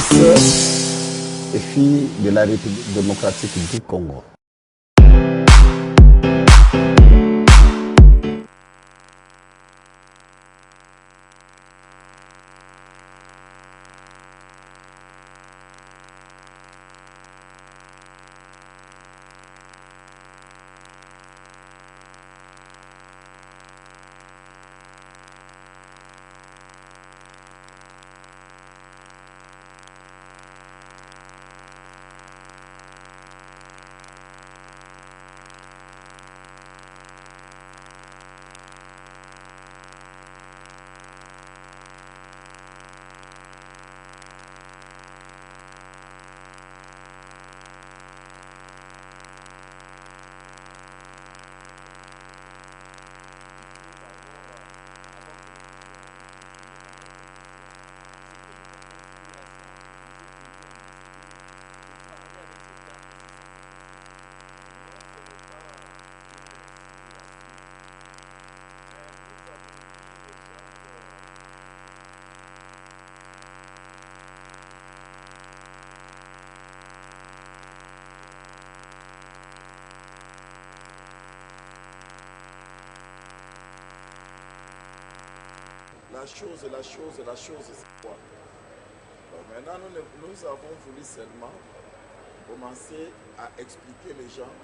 fils et fille de la République démocratique du Congo. La chose, c'est quoi? Donc maintenant, nous avons voulu seulement commencer à expliquer les gens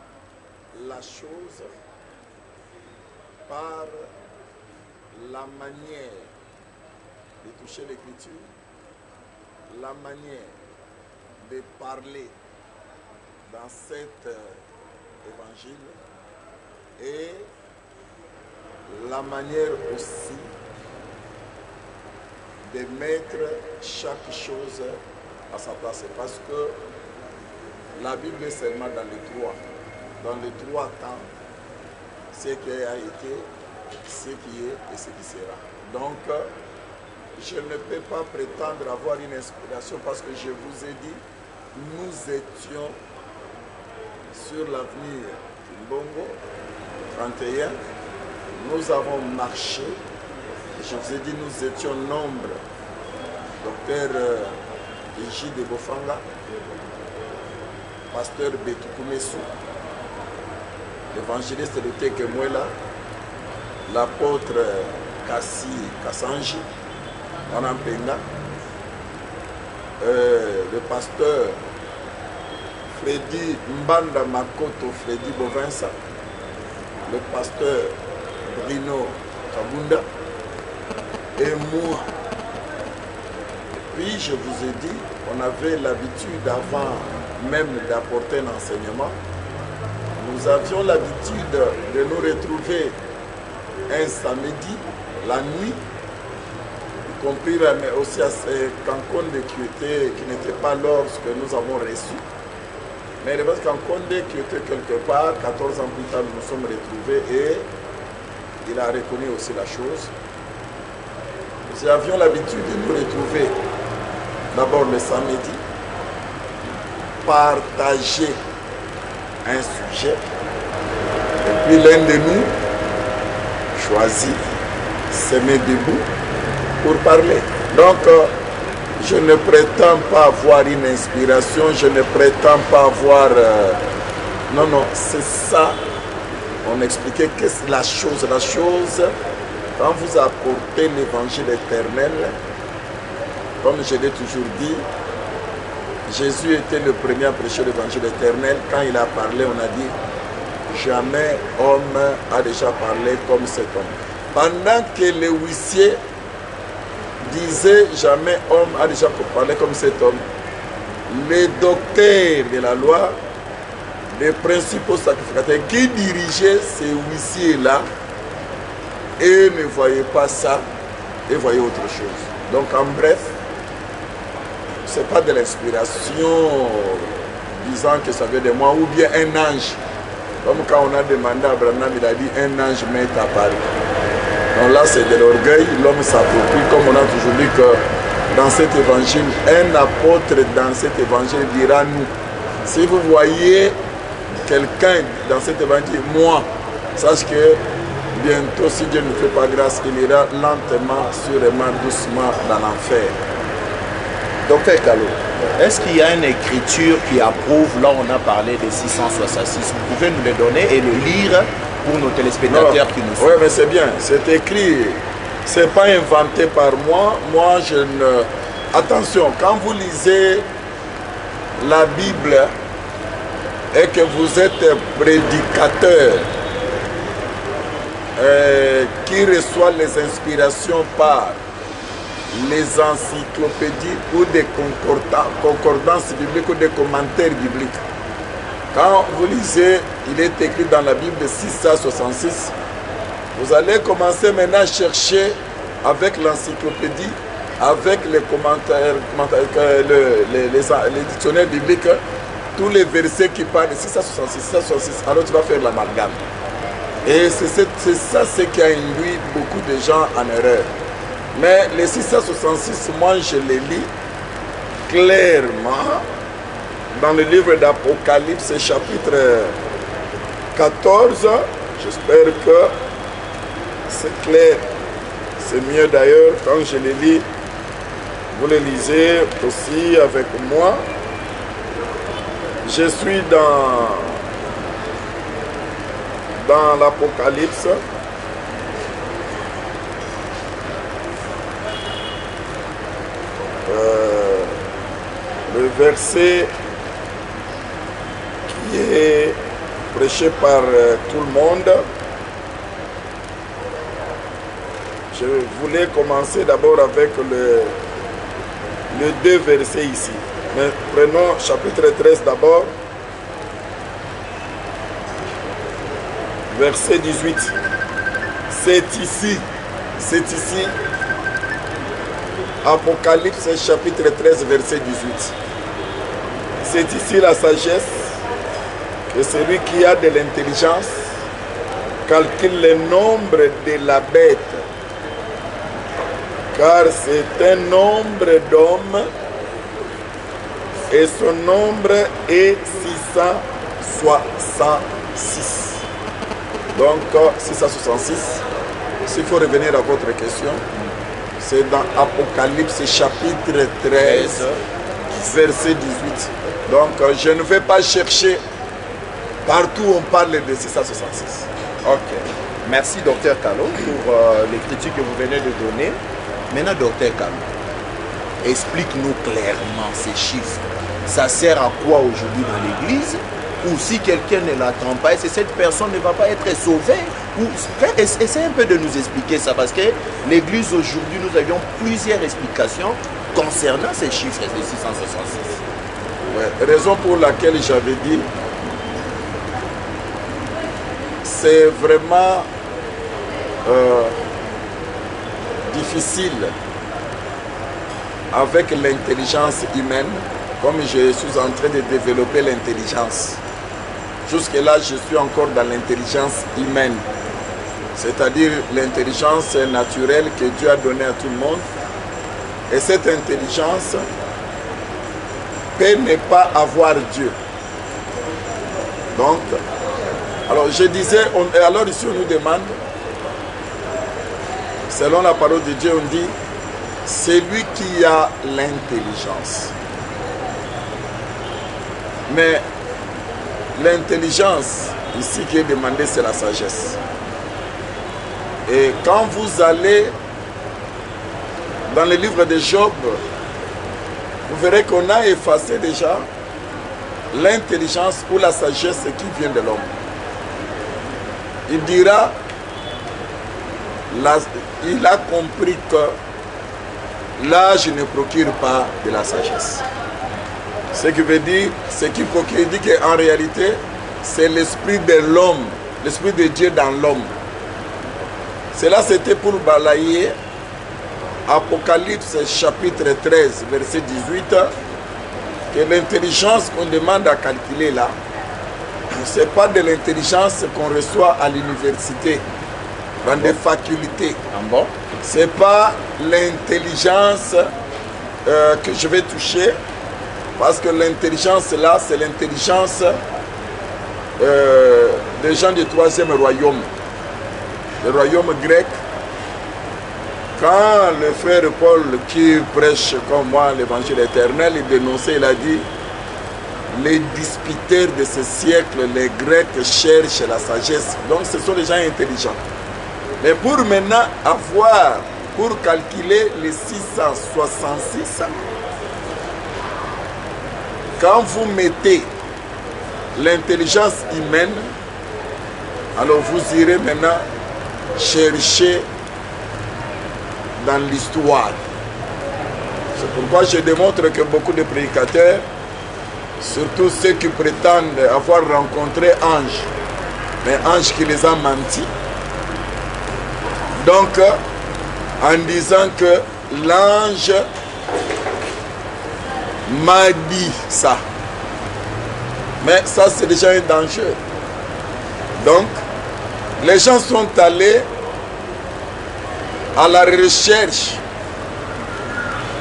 la chose par la manière de toucher l'écriture, la manière de parler dans cet évangile et la manière aussi de mettre chaque chose à sa place. Parce que la Bible est seulement dans les trois temps, ce qui a été, ce qui est et ce qui sera. Donc, je ne peux pas prétendre avoir une inspiration parce que je vous ai dit, nous étions sur l'avenir Mbongo 31, nous avons marché. Je vous ai dit, nous étions nombre. Docteur Iji de Bofanga, pasteur Betukumesu, l'évangéliste de Tekemwela, l'apôtre Kassi Kassanji, Wanampenga, le pasteur Freddy Mbanda Makoto, Freddy Bovinsa, le pasteur Bruno Kabunda, et moi. Puis je vous ai dit, on avait l'habitude avant même d'apporter un enseignement. Nous avions l'habitude de nous retrouver un samedi, la nuit, y compris mais aussi à ces Kankonde qui n'étaient pas lorsque nous avons reçu. Mais le Kankonde qui était quelque part, 14 ans plus tard, nous nous sommes retrouvés et il a reconnu aussi la chose. Nous avions l'habitude de nous retrouver d'abord le samedi, partager un sujet, et puis l'un de nous choisit, se met debout pour parler. Donc, je ne prétends pas avoir une inspiration, je ne prétends pas avoir... non, non, c'est ça. On expliquait que c'est la chose. La chose, quand vous apportez l'évangile éternel, comme je l'ai toujours dit, Jésus était le premier à prêcher l'évangile éternel. Quand il a parlé, on a dit, jamais homme a déjà parlé comme cet homme. Pendant que les huissiers disaient, jamais homme a déjà parlé comme cet homme, les docteurs de la loi, les principaux sacrificateurs qui dirigeaient ces huissiers-là, et ne voyaient pas ça, et voyaient autre chose. Donc en bref, ce n'est pas de l'inspiration disant que ça vient de moi, ou bien un ange. Comme quand on a demandé à Abraham, il a dit un ange m'est apparu. Donc là c'est de l'orgueil, l'homme s'approprie, comme on a toujours dit que dans cet évangile, un apôtre dans cet évangile dira nous. Si vous voyez quelqu'un dans cet évangile, moi, sache que bientôt, si Dieu ne fait pas grâce, il ira lentement, sûrement, doucement dans l'enfer. Docteur Kalo, Est-ce qu'il y a une écriture qui approuve, là on a parlé des 666, vous pouvez nous les donner et le lire pour nos téléspectateurs qui nous suivent? Oui, mais c'est bien, c'est écrit, c'est pas inventé par moi. Moi, je ne... Attention, quand vous lisez la Bible et que vous êtes prédicateur qui reçoit les inspirations par les encyclopédies ou des concordances bibliques ou des commentaires bibliques. Quand vous lisez, il est écrit dans la Bible 666, vous allez commencer maintenant à chercher avec l'encyclopédie, avec les commentaires, les dictionnaires bibliques, tous les versets qui parlent de 666, 666, alors tu vas faire l'amalgame. Et c'est ça ce qui a induit beaucoup de gens en erreur. Mais les 666, moi je les lis clairement dans le livre d'Apocalypse, chapitre 14. J'espère que c'est clair. C'est mieux d'ailleurs quand je les lis. Vous les lisez aussi avec moi. Je suis dans l'Apocalypse. Le verset qui est prêché par tout le monde. Je voulais commencer d'abord avec les deux versets ici. Mais prenons chapitre 13 d'abord. Verset 18. C'est ici. Apocalypse chapitre 13 verset 18. C'est ici la sagesse que celui qui a de l'intelligence calcule le nombre de la bête, car c'est un nombre d'hommes et son nombre est 666. Donc 666, s'il faut revenir à votre question, c'est dans Apocalypse chapitre 13, verset 18. Donc je ne vais pas chercher partout où on parle de 666. Ok. Merci Dr Kalo pour l'écriture que vous venez de donner. Maintenant Dr Kalo, explique-nous clairement ces chiffres. Ça sert à quoi aujourd'hui dans l'église? Ou si quelqu'un ne l'attend pas, est-ce que cette personne ne va pas être sauvée? Ou essaie un peu de nous expliquer ça, parce que l'église aujourd'hui, nous avions plusieurs explications concernant ces chiffres de 666. Ouais, raison pour laquelle j'avais dit, c'est vraiment difficile avec l'intelligence humaine, comme je suis en train de développer l'intelligence. Jusque-là, je suis encore dans l'intelligence humaine, c'est-à-dire l'intelligence naturelle que Dieu a donnée à tout le monde. Et cette intelligence peut ne pas avoir Dieu. Donc, alors je disais, alors ici on nous demande, selon la parole de Dieu, on dit, c'est lui qui a l'intelligence. Mais l'intelligence, ici qui est demandée, c'est la sagesse. Et quand vous allez dans le livre de Job, vous verrez qu'on a effacé déjà l'intelligence ou la sagesse qui vient de l'homme. Il dira, il a compris que l'âge ne procure pas de la sagesse. Ce qui veut dire, ce qui procure, dit qu'en réalité, c'est l'esprit de l'homme, l'esprit de Dieu dans l'homme. Cela c'était pour balayer Apocalypse chapitre 13, verset 18, que l'intelligence qu'on demande à calculer là, ce n'est pas de l'intelligence qu'on reçoit à l'université, dans des facultés. Bon. Ce n'est pas l'intelligence que je vais toucher, parce que l'intelligence là, c'est l'intelligence des gens du troisième royaume, le royaume grec, Quand le frère Paul, qui prêche comme moi l'évangile éternel, il dénonçait, il a dit, les disputeurs de ce siècle, les Grecs cherchent la sagesse. Donc ce sont des gens intelligents. Mais pour maintenant avoir, pour calculer les 666, quand vous mettez l'intelligence humaine, alors vous irez maintenant chercher dans l'histoire. C'est pourquoi je démontre que beaucoup de prédicateurs, surtout ceux qui prétendent avoir rencontré Ange, mais Ange qui les a menti, donc en disant que l'ange m'a dit ça. Mais ça, c'est déjà un danger. Donc, les gens sont allés à la recherche.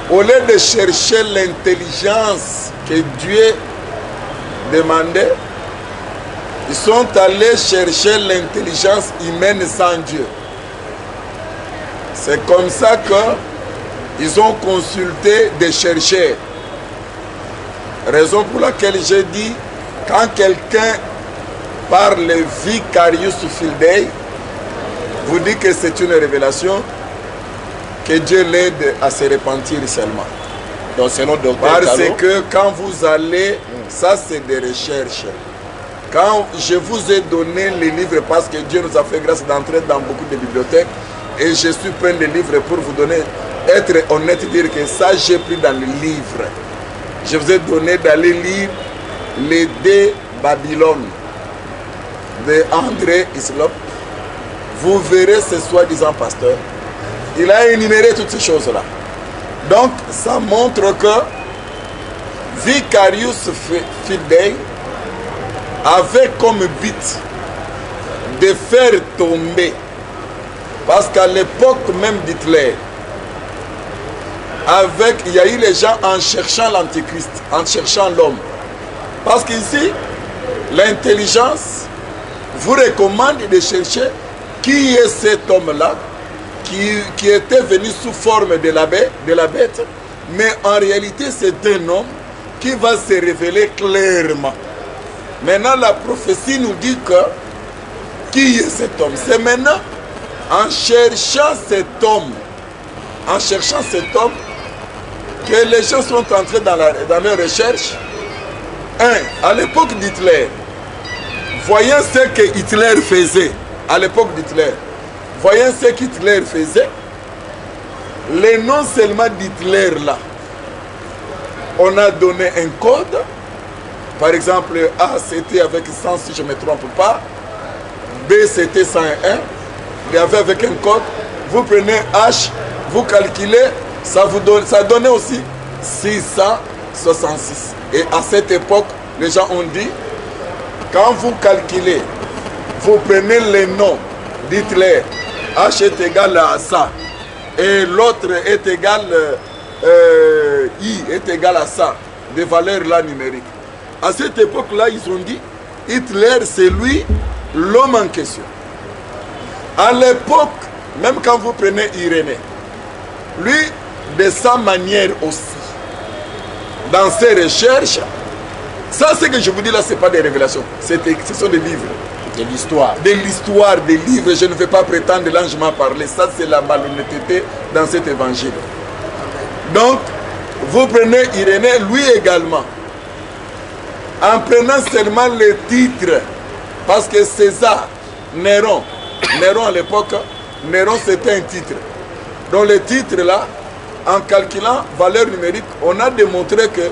Au lieu de chercher l'intelligence que Dieu demandait, ils sont allés chercher l'intelligence humaine sans Dieu. C'est comme ça qu'ils ont consulté des chercheurs. Raison pour laquelle j'ai dit, quand quelqu'un parle Vicarius Fildei, vous dites que c'est une révélation, que Dieu l'aide à se repentir seulement. Donc selon Dr. Parce Kalo, que quand vous allez, ça c'est des recherches. Quand je vous ai donné les livres, parce que Dieu nous a fait grâce d'entrer dans beaucoup de bibliothèques, et je suis plein de livres pour vous donner, être honnête, dire que ça j'ai pris dans le livre. Je vous ai donné d'aller lire les deux Babylone de André Hislop. Vous verrez ce soi-disant pasteur. Il a énuméré toutes ces choses-là. Donc, ça montre que Vicarius Fildei avait comme but de faire tomber, parce qu'à l'époque même d'Hitler, il y a eu les gens en cherchant l'antéchrist, en cherchant l'homme. Parce qu'ici, l'intelligence vous recommande de chercher qui est cet homme-là, qui était venu sous forme de la bête, mais en réalité c'est un homme qui va se révéler clairement. Maintenant la prophétie nous dit que qui est cet homme? C'est maintenant en cherchant cet homme, que les gens sont entrés dans leurs recherches. À l'époque d'Hitler, voyant ce que Hitler faisait, le nom seulement d'Hitler là, on a donné un code. Par exemple, A c'était avec 100 si je ne me trompe pas, B c'était 101, il y avait avec un code, vous prenez H, vous calculez, ça donnait aussi 666. Et à cette époque, les gens ont dit, quand vous calculez, vous prenez le nom d'Hitler, H est égal à ça, et l'autre est égal, I est égal à ça, des valeurs là numériques. À cette époque-là, ils ont dit, Hitler, c'est lui, l'homme en question. À l'époque, même quand vous prenez Irénée, lui, de sa manière aussi, dans ses recherches, ça, ce que je vous dis là, ce n'est pas des révélations, ce sont des livres. de l'histoire. De l'histoire des livres, je ne vais pas prétendre l'ange m'a parlé. Ça, c'est la malhonnêteté dans cet évangile. Donc, vous prenez Irénée, lui également. En prenant seulement les titres, parce que César, Néron à l'époque, Néron c'était un titre. Donc les titres là, en calculant valeur numérique, on a démontré que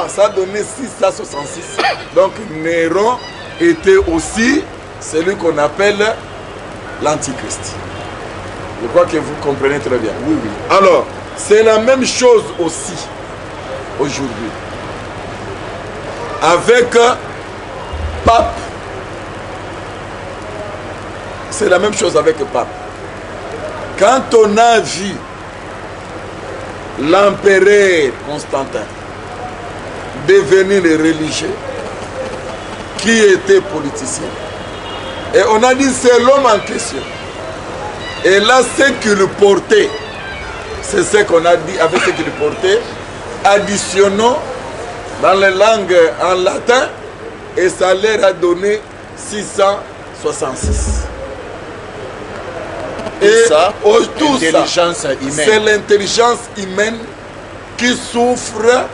ça donnait 666. Donc Néron était aussi celui qu'on appelle l'Antichrist. Je crois que vous comprenez très bien. Oui, oui. Alors, c'est la même chose aussi aujourd'hui. Avec Pape. C'est la même chose avec Pape. Quand on a vu l'empereur Constantin devenir religieux, qui était politicien, et on a dit c'est l'homme en question. Et là, ce qu'il portait, c'est ce qu'on a dit avec ce qu'il portait, additionnons dans les langues en latin, et ça leur a donné 666. Et ça, tout ça, c'est l'intelligence humaine qui souffre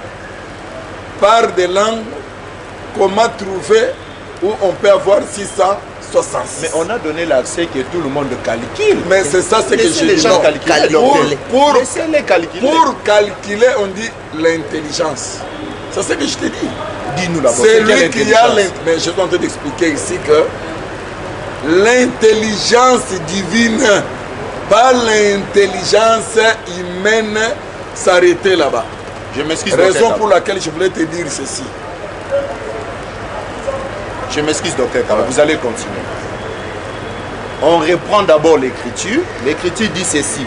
par des langues. Comment trouver où on peut avoir 666? Mais on a donné l'accès que tout le monde calcule. Mais c'est ça ce que je les dis. gens calculer. Laissez-les calculer. Pour calculer, on dit l'intelligence. C'est ce que je te dis. Dis-nous d'abord. C'est lui qui a l'intelligence. Mais je suis en train d'expliquer ici que l'intelligence divine, pas l'intelligence humaine, s'arrêter là-bas. Je m'excuse. Raison pour laquelle je voulais te dire ceci. Je m'excuse, docteur Kaba, vous allez continuer. On reprend d'abord l'écriture. L'écriture dit ceci.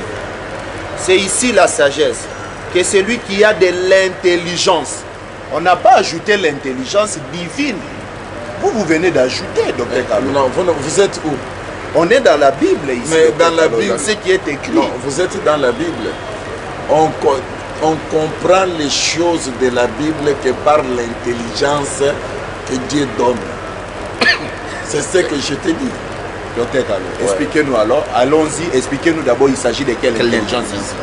C'est ici la sagesse. Que celui qui a de l'intelligence. On n'a pas ajouté l'intelligence divine. Vous venez d'ajouter, docteur Kaba. Non, vous êtes où? On est dans la Bible ici. Mais dans la Bible. Dans ce qui est écrit. Non, vous êtes dans la Bible. On comprend les choses de la Bible que par l'intelligence que Dieu donne. C'est ce que je te dis. Docteur Kalo, expliquez-nous alors. Allons-y, expliquez-nous d'abord, il s'agit de quelle intelligence ici.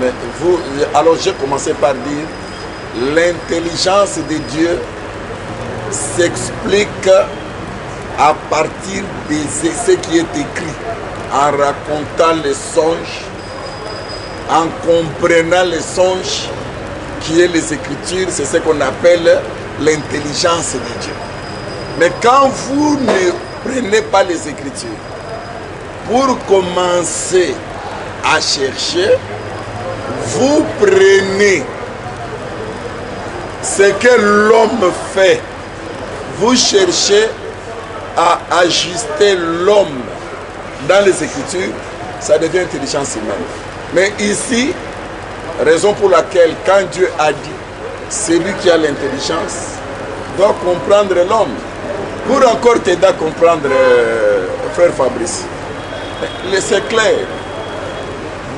Mais vous, alors j'ai commencé par dire l'intelligence de Dieu s'explique à partir de ce qui est écrit, en racontant les songes, en comprenant les songes qui est les Écritures, c'est ce qu'on appelle l'intelligence de Dieu. Mais quand vous ne prenez pas les Écritures, pour commencer à chercher, vous prenez ce que l'homme fait. Vous cherchez à ajuster l'homme dans les Écritures, ça devient intelligence humaine. Mais ici, raison pour laquelle quand Dieu a dit, celui qui a l'intelligence doit comprendre l'homme. Pour encore t'aider à comprendre, frère Fabrice, c'est clair.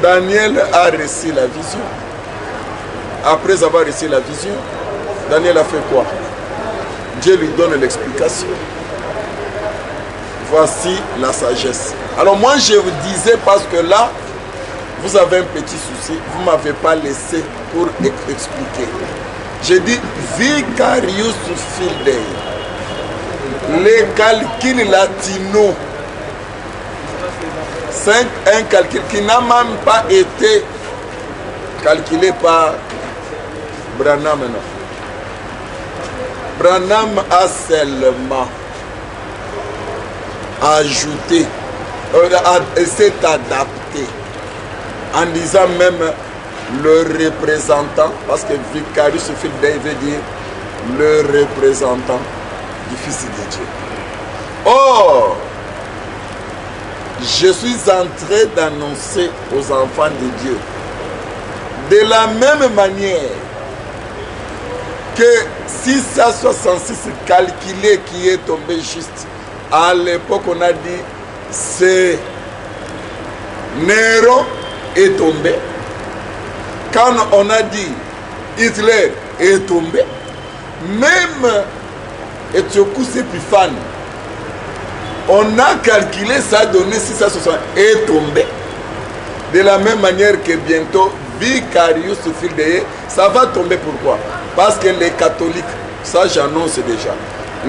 Daniel a reçu la vision. Après avoir reçu la vision, Daniel a fait quoi? Dieu lui donne l'explication. Voici la sagesse. Alors moi je vous disais, parce que là, vous avez un petit souci, vous ne m'avez pas laissé pour expliquer. J'ai dit Vicarius Fildei. Les calculs latino, c'est un calcul qui n'a même pas été calculé par Branham. Branham a seulement ajouté, s'est adapté, en disant même le représentant, parce que Vicarius Fildei veut dire le représentant du Fils de Dieu. Or, je suis en train d'annoncer aux enfants de Dieu, de la même manière que 666 calculé qui est tombé juste, à l'époque on a dit c'est Néron est tombé. Quand on a dit Hitler est tombé, même Éthiopie Épiphane, on a calculé, ça a donné 660 est tombé. De la même manière que bientôt Vicarius Fildei, ça va tomber. Pourquoi? Parce que les catholiques, ça j'annonce déjà,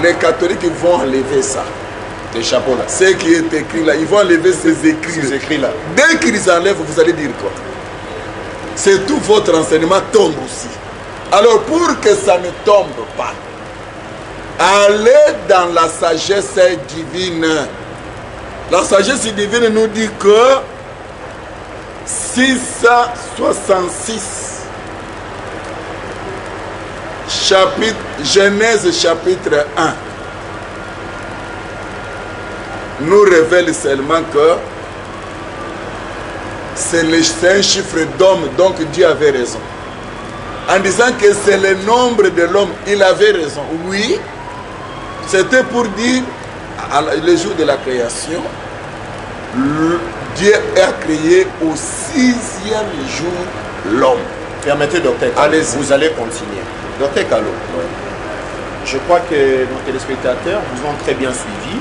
les catholiques vont enlever ça. Les chapeaux là. Ce qui est écrit là, ils vont enlever ces écrits là. Dès qu'ils enlèvent, vous allez dire quoi? C'est tout votre enseignement tombe aussi. Alors pour que ça ne tombe pas, allez dans la sagesse divine. La sagesse divine nous dit que 666 chapitre, Genèse chapitre 1 nous révèle seulement que c'est un chiffre d'homme, donc Dieu avait raison. En disant que c'est le nombre de l'homme, il avait raison. Oui, c'était pour dire, le jour de la création, Dieu a créé au 6e jour l'homme. Permettez, docteur Kalo, Allez-y. vous allez continuer. Docteur Kalo, je crois que nos téléspectateurs vous ont très bien suivi.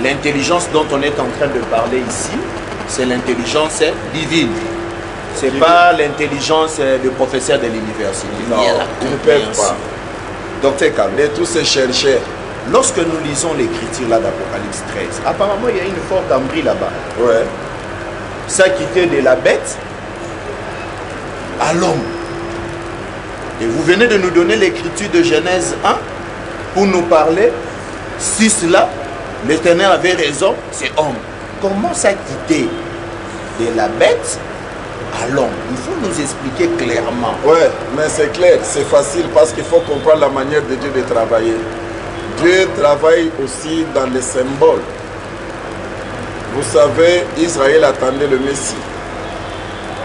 L'intelligence dont on est en train de parler ici, c'est l'intelligence divine. Ce n'est pas l'intelligence de professeur de l'université. Non, ils ne peuvent pas. Docteur Kalo, De tous ces chercheurs. lorsque nous lisons l'écriture là d'Apocalypse 13, apparemment il y a une forte embrie là-bas. Ouais. Ça quittait de la bête à l'homme. Et vous venez de nous donner l'écriture de Genèse 1 pour nous parler. Si cela, l'Éternel avait raison, c'est homme. Comment ça quittait de la bête à l'homme? Il faut nous expliquer clairement. Ouais, mais c'est clair, c'est facile parce qu'il faut comprendre la manière de Dieu de travailler. Dieu travaille aussi dans les symboles. Vous savez, Israël attendait le Messie.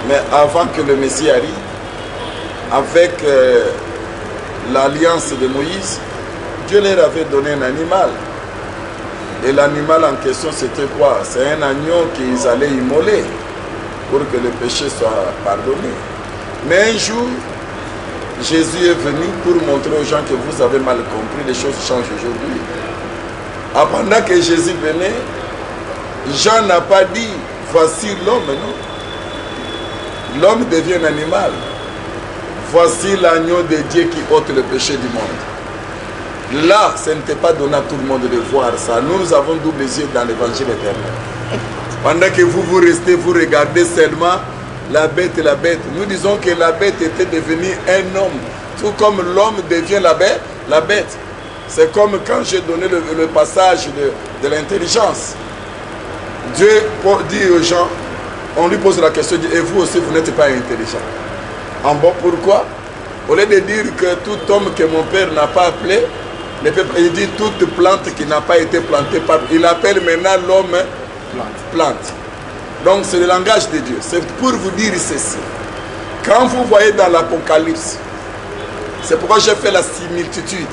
Mais avant que le Messie arrive, avec l'alliance de Moïse, Dieu leur avait donné un animal. Et l'animal en question, c'était quoi? C'est un agneau qu'ils allaient immoler pour que le péché soit pardonné. Mais un jour, Jésus est venu pour montrer aux gens que vous avez mal compris, les choses changent aujourd'hui. Pendant que Jésus venait, Jean n'a pas dit, voici l'homme, non. L'homme devient un animal. Voici l'agneau de Dieu qui ôte le péché du monde. Là, ce n'était pas donné à tout le monde de voir ça. Nous avons double yeux dans l'évangile éternel. Pendant que vous restez, vous regardez seulement la bête et la bête. Nous disons que la bête était devenue un homme. Tout comme l'homme devient la bête. C'est comme quand j'ai donné le passage de l'intelligence. Dieu dit aux gens, on lui pose la question, et vous aussi, vous n'êtes pas intelligent. En bon, pourquoi? Au lieu de dire que tout homme que mon père n'a pas appelé, il dit toute plante qui n'a pas été plantée par... Il appelle maintenant l'homme plante. Donc c'est le langage de Dieu. C'est pour vous dire ceci. Quand vous voyez dans l'Apocalypse, c'est pourquoi j'ai fait la similitude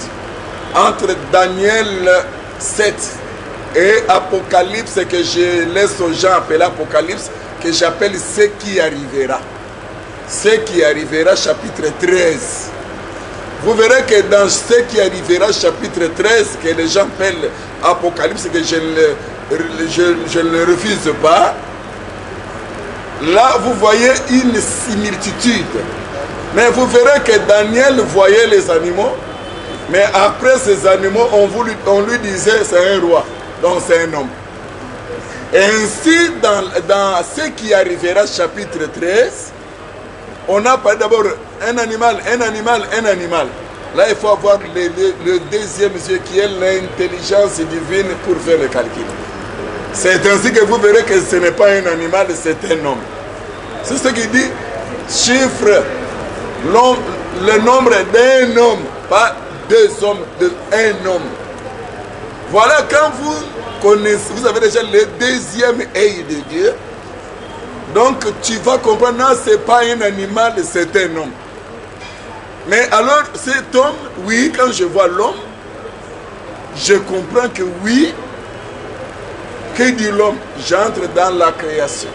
entre Daniel 7 et Apocalypse, que je laisse aux gens appeler Apocalypse, que j'appelle ce qui arrivera. Ce qui arrivera, chapitre 13. Vous verrez que dans ce qui arrivera, chapitre 13, que les gens appellent Apocalypse, que je ne le refuse pas, là vous voyez une similitude. Mais vous verrez que Daniel voyait les animaux, mais après ces animaux, on lui disait c'est un roi, donc c'est un homme. Et ainsi, dans ce qui arrivera, chapitre 13, on a parlé d'abord un animal. Là, il faut avoir le deuxième yeux qui est l'intelligence divine pour faire le calcul. C'est ainsi que vous verrez que ce n'est pas un animal, c'est un homme. C'est ce qui dit chiffre, le nombre d'un homme, pas deux hommes, un homme. Voilà, quand vous connaissez, vous avez déjà le deuxième œil de Dieu. Donc tu vas comprendre, non, ce n'est pas un animal, c'est un homme. Mais alors cet homme, oui, quand je vois l'homme, je comprends que oui, que dit l'homme? J'entre dans la création.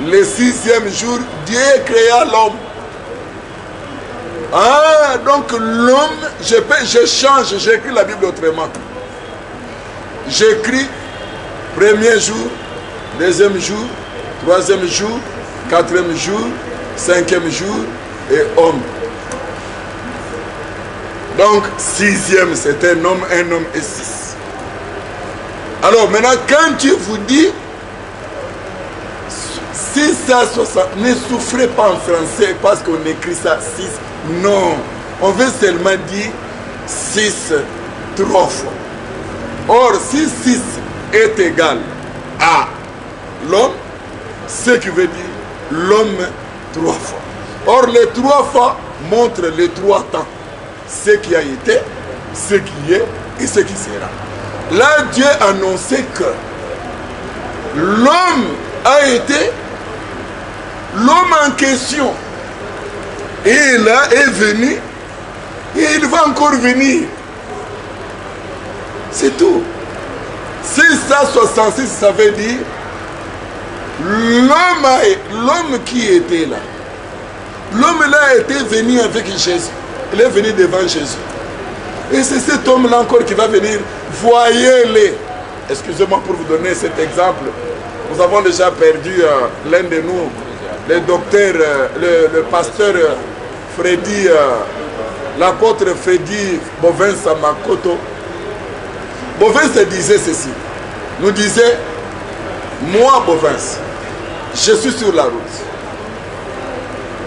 Le 6e jour, Dieu créa l'homme. Ah, donc l'homme, je change, j'écris la Bible autrement. J'écris premier jour, deuxième jour, troisième jour, quatrième jour, cinquième jour et homme. Donc 6e c'est un homme et 6. Alors maintenant quand tu vous dis 660, ne souffrez pas en français parce qu'on écrit ça 6. Non, on veut seulement dire 6 3 fois. Or si 6 est égal à l'homme, ce qui veut dire l'homme 3 fois. Or les 3 fois montrent les 3 temps. Ce qui a été, ce qui est et ce qui sera. Là, Dieu annonçait que l'homme a été l'homme en question. Et là est venu et il va encore venir. C'est tout. 666, ça veut dire L'homme qui était là, l'homme là était venu avec Jésus. Il est venu devant Jésus. Et c'est cet homme-là encore qui va venir. Voyez-les. Excusez-moi pour vous donner cet exemple. Nous avons déjà perdu l'un de nous, le docteur, le pasteur Freddy, l'apôtre Freddy Bovin Samakoto. Bovin se disait ceci. Nous disait, moi Bovin, je suis sur la route.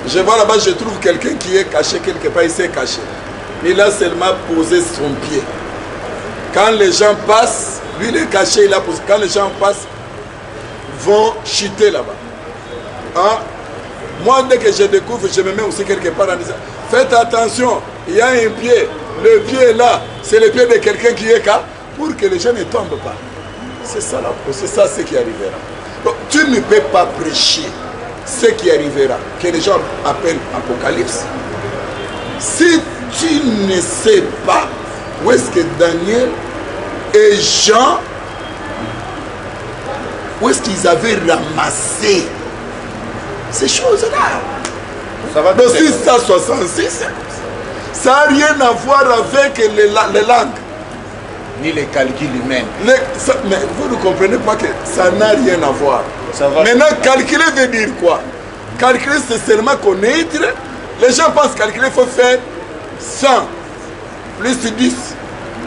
Je vois là-bas, je trouve quelqu'un qui est caché quelque part, il s'est caché. Il a seulement posé son pied. Quand les gens passent, lui il est caché, il a posé. Quand les gens passent, vont chuter là-bas. Hein? Moi, dès que je découvre, je me mets aussi quelque part en disant, faites attention, il y a un pied. Le pied est là, c'est le pied de quelqu'un qui est là, pour que les gens ne tombent pas. C'est ça là, c'est ça ce qui arrivera. Donc, tu ne peux pas prêcher ce qui arrivera, que les gens appellent Apocalypse. Si tu ne sais pas où est-ce que Daniel et Jean, où est-ce qu'ils avaient ramassé ces choses-là. Ça va. Donc 666, ça n'a rien à voir avec les langues. Ni les calculs humains. Mais vous ne comprenez pas que ça n'a rien à voir. Maintenant, calculer veut dire quoi? Calculer, c'est seulement connaître. Les gens pensent calculer, il faut faire 100, plus 10,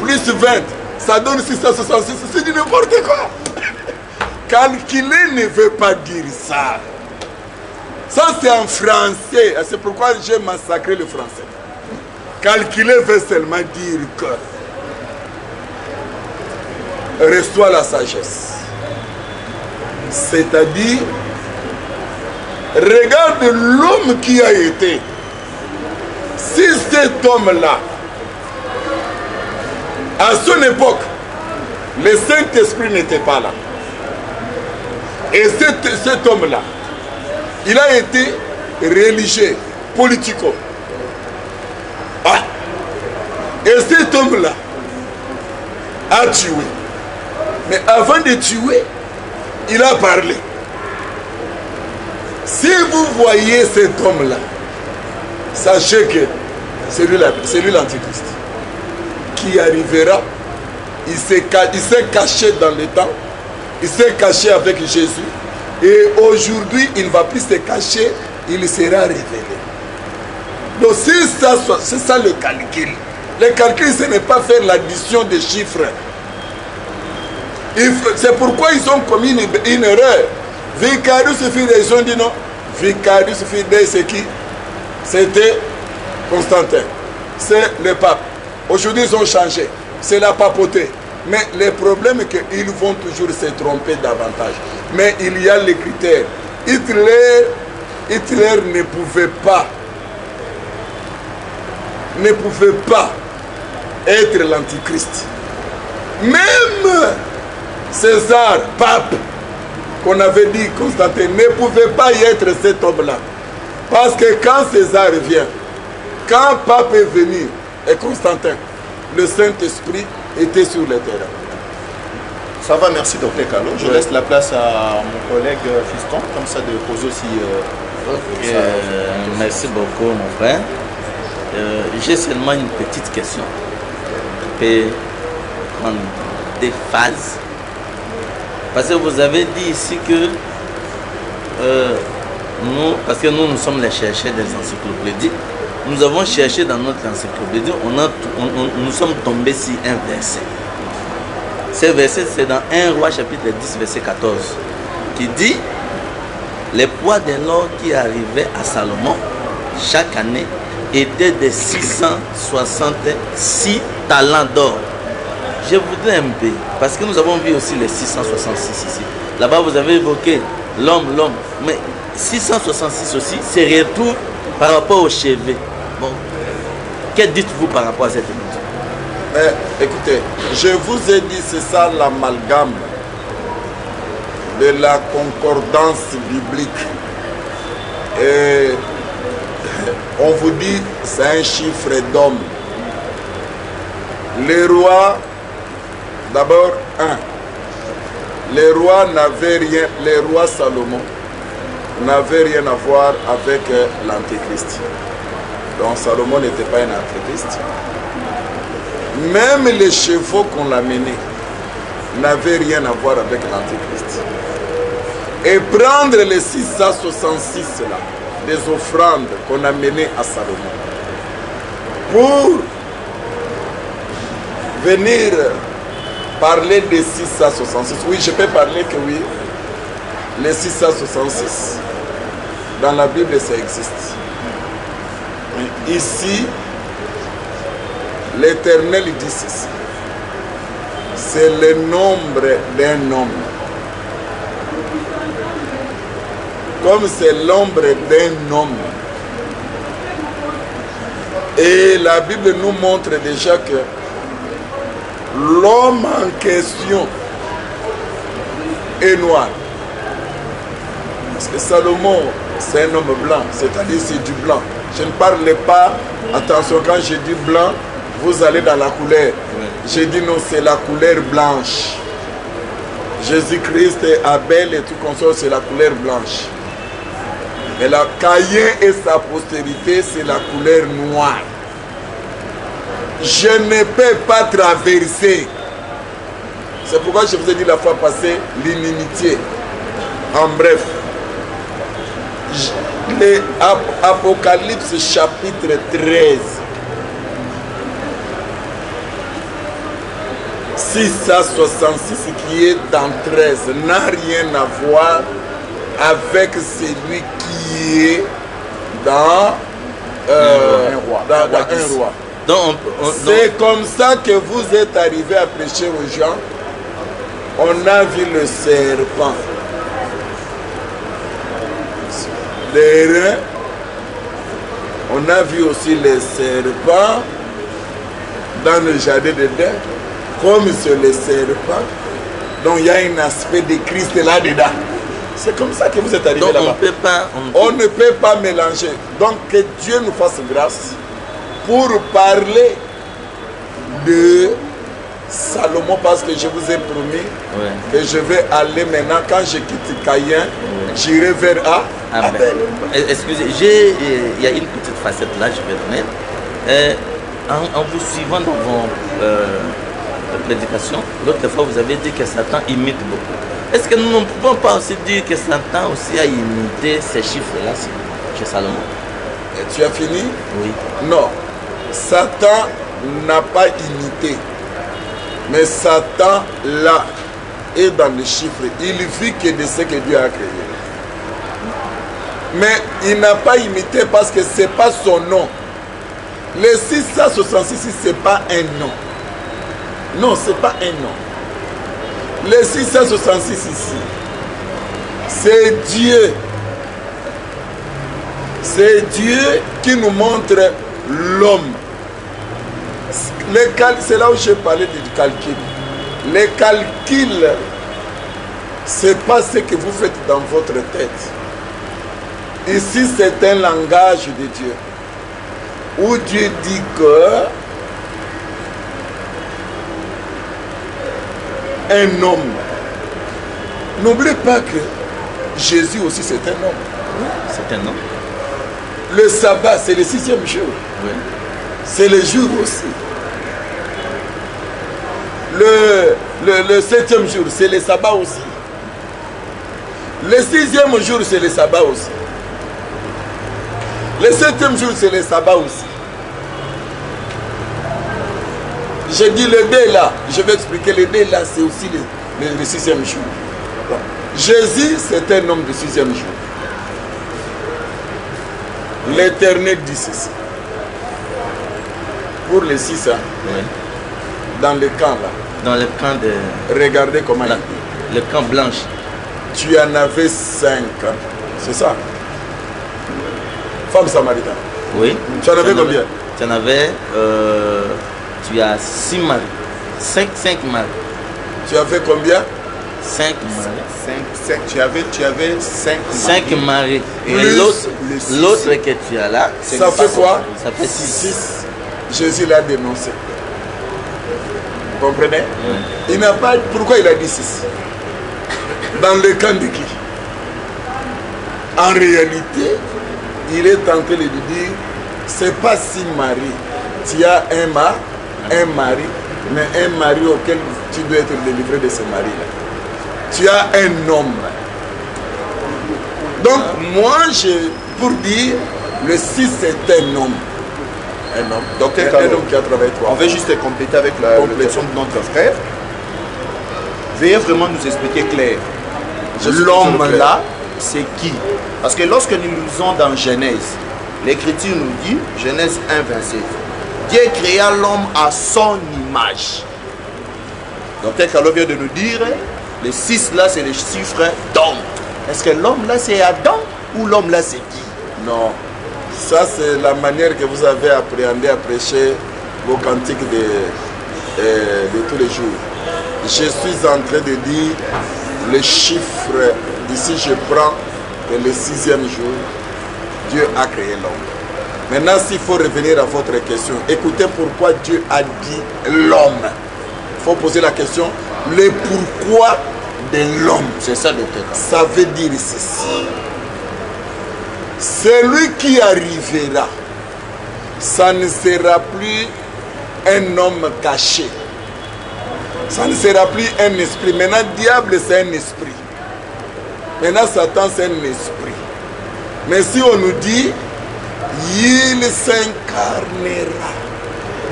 plus 20. Ça donne 666. C'est du n'importe quoi. Calculer ne veut pas dire ça. Ça, c'est en français. C'est pourquoi j'ai massacré le français. Calculer veut seulement dire que reçois la sagesse. C'est-à-dire, regarde l'homme qui a été. Si cet homme-là, à son époque, le Saint-Esprit n'était pas là. Et cet homme-là, il a été religieux, politico. Ah. Et cet homme-là a tué. Mais avant de tuer, il a parlé. Si vous voyez cet homme-là, sachez que c'est lui l'Antichrist qui arrivera. Il s'est caché dans le temps. Il s'est caché avec Jésus. Et aujourd'hui, il ne va plus se cacher. Il sera révélé. Donc c'est ça le calcul. Le calcul, ce n'est pas faire l'addition des chiffres. C'est pourquoi ils ont commis une erreur. Vicarius Fidei, ils ont dit non. Vicarius Fidei, c'est qui? C'était Constantin. C'est le pape. Aujourd'hui, ils ont changé. C'est la papauté. Mais le problème est qu'ils vont toujours se tromper davantage. Mais il y a les critères. Hitler ne pouvait pas être l'antichrist. Même César, pape, qu'on avait dit Constantin, ne pouvait pas y être cet homme-là. Parce que quand César vient, quand pape est venu, et Constantin, le Saint-Esprit était sur le terrain. Ça va, merci Dr Kalo. Je laisse la place à mon collègue Fiston, comme ça de poser aussi... merci beaucoup mon frère. J'ai seulement une petite question. Je peux prendre des phases. Parce que vous avez dit ici que parce que nous sommes les chercheurs des encyclopédies, nous avons cherché dans notre encyclopédie, nous sommes tombés sur un verset. Ce verset, c'est dans 1 Roi chapitre 10, verset 14, qui dit « Les poids de l'or qui arrivaient à Salomon chaque année étaient de 666 talents d'or. » Je voudrais un peu, parce que nous avons vu aussi les 666 ici. Là-bas, vous avez évoqué l'homme, mais 666 aussi, c'est retour par rapport au chevet. Bon, que dites-vous par rapport à cette émission? Écoutez, je vous ai dit, c'est ça l'amalgame de la concordance biblique. Et on vous dit, c'est un chiffre d'homme. Les rois, d'abord, 1. les rois n'avaient rien, les rois Salomon n'avaient rien à voir avec l'antéchrist. Donc Salomon n'était pas un antéchrist. Même les chevaux qu'on l'a menés n'avaient rien à voir avec l'antéchrist. Et prendre les 666 là, des offrandes qu'on a menées à Salomon, pour venir parler des 666. Oui, je peux parler que oui, les 666, dans la Bible, ça existe. Mais ici, l'Éternel dit ceci. C'est le nombre d'un homme. Comme c'est l'ombre d'un homme. Et la Bible nous montre déjà que l'homme en question est noir. Parce que Salomon, c'est un homme blanc, c'est-à-dire c'est du blanc. Je ne parle pas, attention, quand je dis blanc, vous allez dans la couleur. Je dis non, c'est la couleur blanche. Jésus-Christ et Abel et tout consort, c'est la couleur blanche. Mais la Caïn et sa postérité, c'est la couleur noire. Je ne peux pas traverser. C'est pourquoi je vous ai dit la fois passée, l'inimitié. En bref, Apocalypse chapitre 13. 666 qui est dans 13 n'a rien à voir avec celui qui est dans un roi. C'est comme ça que vous êtes arrivé à prêcher aux gens. On a vu le serpent. Les reins. On a vu aussi les serpents dans le jardin d'Éden, comme sur les serpents. Donc il y a un aspect de Christ là-dedans. C'est comme ça que vous êtes arrivé là-bas. On ne peut pas mélanger. Donc que Dieu nous fasse grâce pour parler de Salomon, parce que je vous ai promis que je vais aller maintenant, quand je quitte Caïn, j'irai vers Abel. Excusez, il y a une petite facette là, je vais donner. En vous suivant dans vos prédications, l'autre fois vous avez dit que Satan imite beaucoup. Est-ce que nous ne pouvons pas aussi dire que Satan aussi a imité ces chiffres-là chez Salomon? Et tu as fini? Oui. Non. Satan n'a pas imité. Mais Satan, là, est dans les chiffres. Il vit que de ce que Dieu a créé. Mais il n'a pas imité parce que ce n'est pas son nom. Les 666, ce n'est pas un nom. Non, ce n'est pas un nom. Les 666 ici, c'est Dieu. C'est Dieu qui nous montre l'homme. C'est là où j'ai parlé du calcul. Les calculs, ce n'est pas ce que vous faites dans votre tête. Ici, c'est un langage de Dieu. Où Dieu dit que un homme. N'oubliez pas que Jésus aussi, c'est un homme. Oui, c'est un homme. Le sabbat, c'est le 6e jour. Oui. C'est le jour aussi. Le 7e jour, c'est le sabbat aussi. Le 6e jour, c'est le sabbat aussi. Le 7e jour, c'est le sabbat aussi. J'ai dit le dé là, je vais expliquer le dé là, c'est aussi le 6e jour. Donc, Jésus, c'est un homme du 6e jour. L'Éternel dit ceci. Pour les 6 ans, Oui. dans le camp là, Dans le camp de... regardez comment il dit. Le camp blanche. Tu en avais 5. C'est ça? Femme samaritaine. Oui. Tu en avais combien? Tu en avais... tu as 6 maris. 5 maris. Tu avais combien? 5 maris. 5, tu avais 5 5 maris. Et Plus l'autre que tu as là, Ça fait quoi? ça fait 6. 6. Jésus l'a dénoncé. Vous comprenez? Oui. Il n'a pas... Pourquoi il a dit 6? Dans le camp de qui? En réalité, il est tenté de lui dire, c'est pas si mari. Tu as un mari, mais un mari auquel tu dois être délivré de ce mari-là. Tu as un homme. Donc, moi, pour dire, le 6 c'est un homme. Un homme. Docteur Un Kalo, homme qui a travaillé 3 on ans. veut juste compléter avec la complétion de notre frère. Veuillez vraiment nous expliquer clair. L'homme là, c'est qui? Parce que lorsque nous lisons dans Genèse, l'Écriture nous dit, Genèse 1, 27, Dieu créa l'homme à son image. Docteur Kalo vient de nous dire, le 6 là, c'est le chiffre d'homme. Est-ce que l'homme là, c'est Adam ou l'homme là, c'est qui? Non. Ça, c'est la manière que vous avez appréhendé à prêcher vos cantiques de tous les jours. Je suis en train de dire le chiffre. Ici, je prends que le 6e jour, Dieu a créé l'homme. Maintenant, s'il faut revenir à votre question, écoutez pourquoi Dieu a dit l'homme. Il faut poser la question, le pourquoi de l'homme. C'est ça, docteur. Ça veut dire ceci. Celui qui arrivera, ça ne sera plus un homme caché. Ça ne sera plus un esprit. Maintenant, diable, c'est un esprit. Maintenant, Satan, c'est un esprit. Mais si on nous dit, il s'incarnera.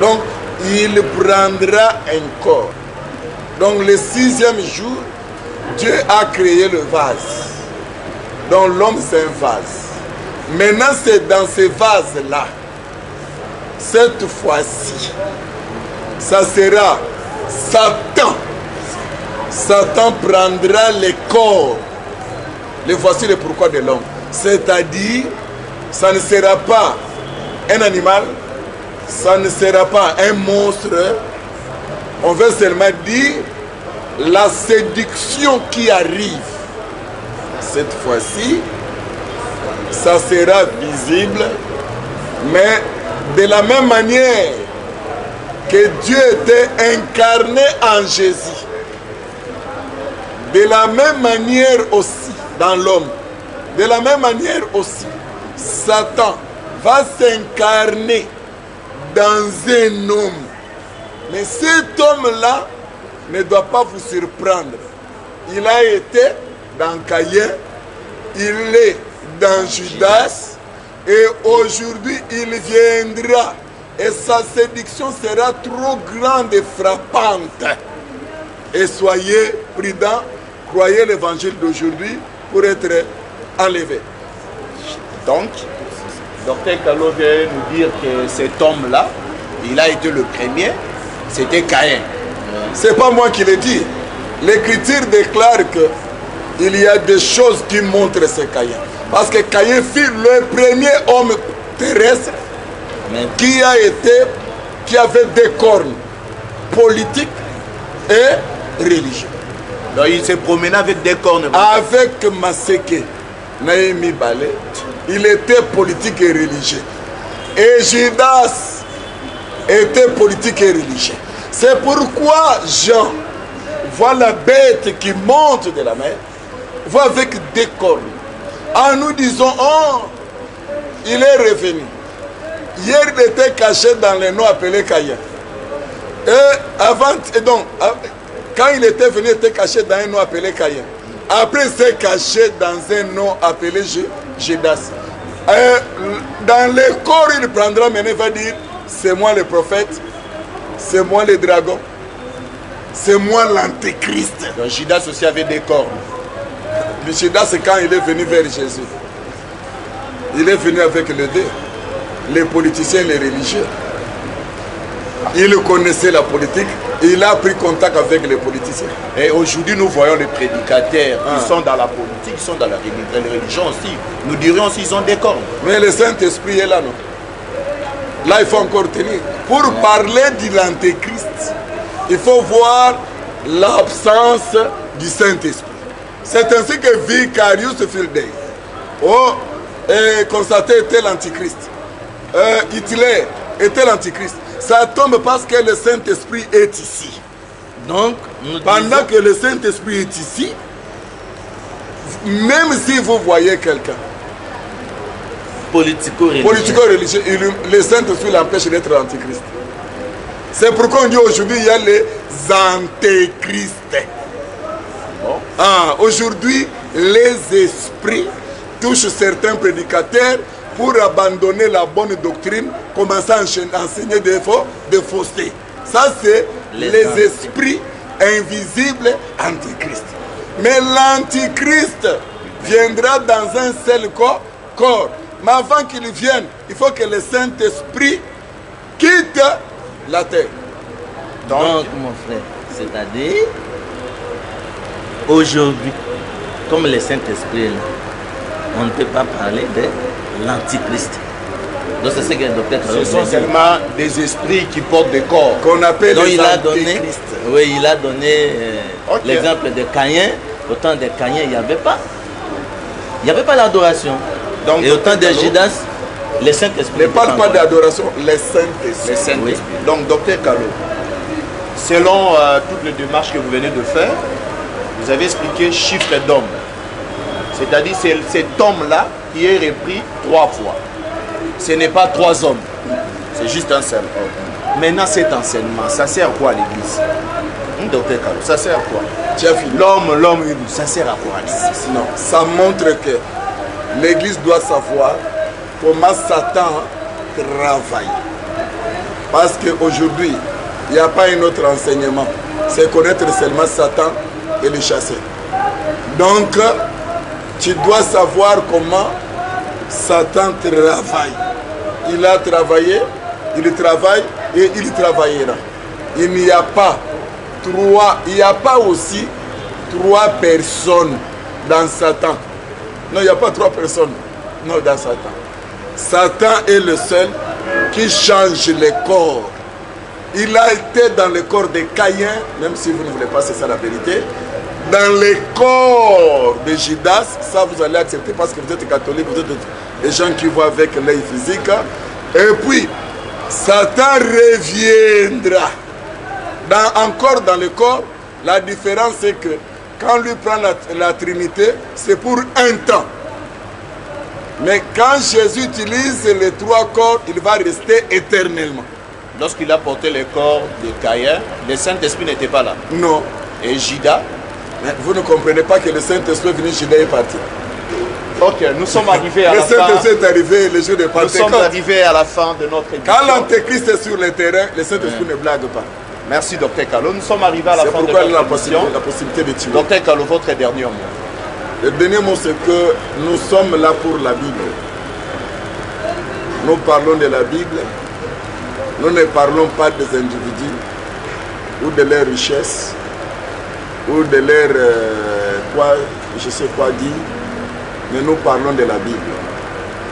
Donc, il prendra un corps. Donc, le 6e jour, Dieu a créé le vase. Donc, l'homme, c'est un vase. Maintenant, c'est dans ce vase-là, cette fois-ci, ça sera Satan. Satan prendra les corps. Le voici le pourquoi de l'homme. C'est-à-dire, ça ne sera pas un animal, ça ne sera pas un monstre. On veut seulement dire la séduction qui arrive. Cette fois-ci, ça sera visible, mais de la même manière que Dieu était incarné en Jésus, de la même manière aussi dans l'homme, de la même manière aussi, Satan va s'incarner dans un homme. Mais cet homme-là ne doit pas vous surprendre. Il a été dans Caïn, il est dans Judas, et aujourd'hui il viendra. Et sa séduction sera trop grande et frappante. Et soyez prudents, croyez l'évangile d'aujourd'hui pour être enlevé. Donc, docteur Kalo vient nous dire que cet homme-là, il a été le premier, c'était Caïn. C'est pas moi qui l'ai dit. L'Écriture déclare que il y a des choses qui montrent ce Caïn. Parce que Caïn fut le premier homme terrestre qui avait des cornes politiques et religieux. Donc il se promenait avec des cornes. Avec Maseke, Naïmi Balé, il était politique et religieux. Et Judas était politique et religieux. C'est pourquoi Jean voit la bête qui monte de la mer, voit avec des cornes. En nous disons, oh, il est revenu. Hier, il était caché dans les noms appelés Caïn. Et donc, quand il était venu, il était caché dans un nom appelé Caïn. Après, il s'est caché dans un nom appelé Judas. Dans le corps, il prendra, mais il va dire, c'est moi le prophète, c'est moi le dragon, c'est moi l'antéchrist. Donc Judas aussi avait des cornes. Mais Judas, c'est quand il est venu vers Jésus. Il est venu avec le dé. Les politiciens, les religieux. Il connaissait la politique. Il a pris contact avec les politiciens. Et aujourd'hui, nous voyons les prédicateurs qui sont dans la politique, qui sont dans la religion aussi. Nous dirions s'ils ont des cornes. Mais le Saint-Esprit est là, non? Là, il faut encore tenir. Pour parler de l'antéchrist, il faut voir l'absence du Saint-Esprit. C'est ainsi que Vicarius Fildei, Constantin était l'antichrist. Hitler était l'antichrist. Ça tombe parce que le Saint-Esprit est ici. Donc, pendant que le Saint-Esprit est ici, même si vous voyez quelqu'un politico-religieux, le Saint-Esprit l'empêche d'être l'antichrist. C'est pourquoi on dit aujourd'hui il y a les antéchristes. Aujourd'hui, les esprits touchent certains prédicateurs pour abandonner la bonne doctrine, commencer à enseigner des faussetés. Ça, c'est les esprits invisibles antichrist. Mais l'antichrist viendra dans un seul corps. Mais avant qu'il vienne, il faut que le Saint-Esprit quitte la terre. Donc mon frère, c'est-à-dire, aujourd'hui, comme le Saint-Esprit est là, on ne peut pas parler de l'antichrist. Donc c'est ce que le docteur Ce sont seulement des esprits qui portent des corps. Qu'on appelle donc les il a antéchristes. il a donné l'exemple de Caïn. Au temps de Caïn, il n'y avait pas. Il n'y avait pas l'adoration. Et au temps de Judas, le Saint-Esprit. Ne parle pas d'adoration, le Saint-Esprit. Oui. Donc, docteur Kalo, selon toutes les démarches que vous venez de faire, vous avez expliqué chiffre d'homme. C'est-à-dire c'est cet homme-là qui est repris 3 fois. Ce n'est pas 3 hommes, c'est juste un seul homme. Maintenant, cet enseignement, ça sert à quoi à l'église? Docteur Kalo, ça sert à quoi? L'homme, ça sert à quoi à l'église? Non, ça montre que l'église doit savoir comment Satan travaille. Parce qu'aujourd'hui, il n'y a pas un autre enseignement. C'est connaître seulement Satan et le chasser. Donc, tu dois savoir comment Satan travaille. Il a travaillé, il travaille et il travaillera. Il n'y a pas aussi 3 personnes dans Satan. Non, il n'y a pas 3 personnes dans Satan. Satan est le seul qui change les corps. Il a été dans le corps de Caïn, même si vous ne voulez pas, c'est ça la vérité. Dans le corps de Judas, ça vous allez accepter parce que vous êtes catholique, vous êtes des gens qui voient avec l'œil physique. Et puis, Satan reviendra. Encore dans le corps, la différence c'est que quand lui prend la Trinité, c'est pour un temps. Mais quand Jésus utilise les 3 corps, il va rester éternellement. Lorsqu'il a porté le corps de Caïn, le Saint-Esprit n'était pas là. Non. Et Judas? Mais vous ne comprenez pas que le Saint-Esprit est venu, Judas est parti. Ok, nous sommes arrivés à la fin. Le Saint-Esprit est arrivé le jour de Pentecôte. Nous sommes arrivés à la fin de notre émission. Quand l'Antéchrist est sur le terrain, le Saint-Esprit ne blague pas. Merci, docteur Kalo. Nous sommes arrivés à la fin de notre émission. La possibilité de tuer. Docteur Kalo, votre dernier mot. Le dernier mot, c'est que nous sommes là pour la Bible. Nous parlons de la Bible. Nous ne parlons pas des individus ou de leurs richesses ou de leur je sais quoi dire, mais nous parlons de la Bible.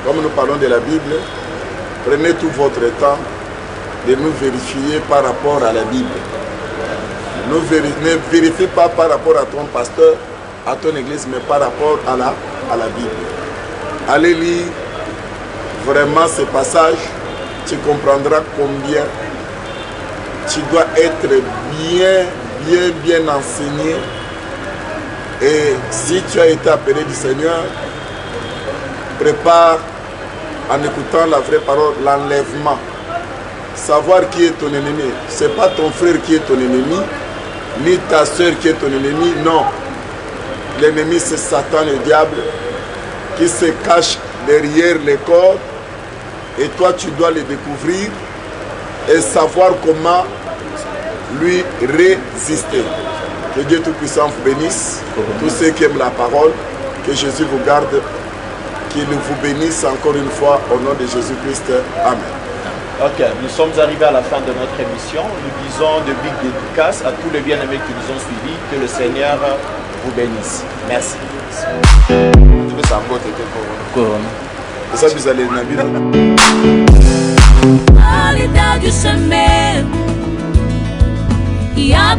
Comme nous parlons de la Bible, prenez tout votre temps de nous vérifier par rapport à la Bible. Ne vérifie pas par rapport à ton pasteur, à ton église, mais par rapport à la Bible. Allez lire vraiment ce passage, tu comprendras combien tu dois être bien enseigné. Et si tu as été appelé du Seigneur, prépare en écoutant la vraie parole, l'enlèvement. Savoir qui est ton ennemi. Ce n'est pas ton frère qui est ton ennemi, ni ta soeur qui est ton ennemi, non. L'ennemi, c'est Satan, le diable, qui se cache derrière les corps. Et toi, tu dois le découvrir et savoir comment lui résister. Que Dieu Tout-Puissant vous bénisse. Tous ceux qui aiment la parole, que Jésus vous garde, qu'il vous bénisse encore une fois au nom de Jésus-Christ. Amen. Ok, nous sommes arrivés à la fin de notre émission. Nous disons de big dédicace à tous les bien-aimés qui nous ont suivis. Que le Seigneur vous bénisse. Merci. Ça, vous allez dans la Bible. Qualidade, chamei e a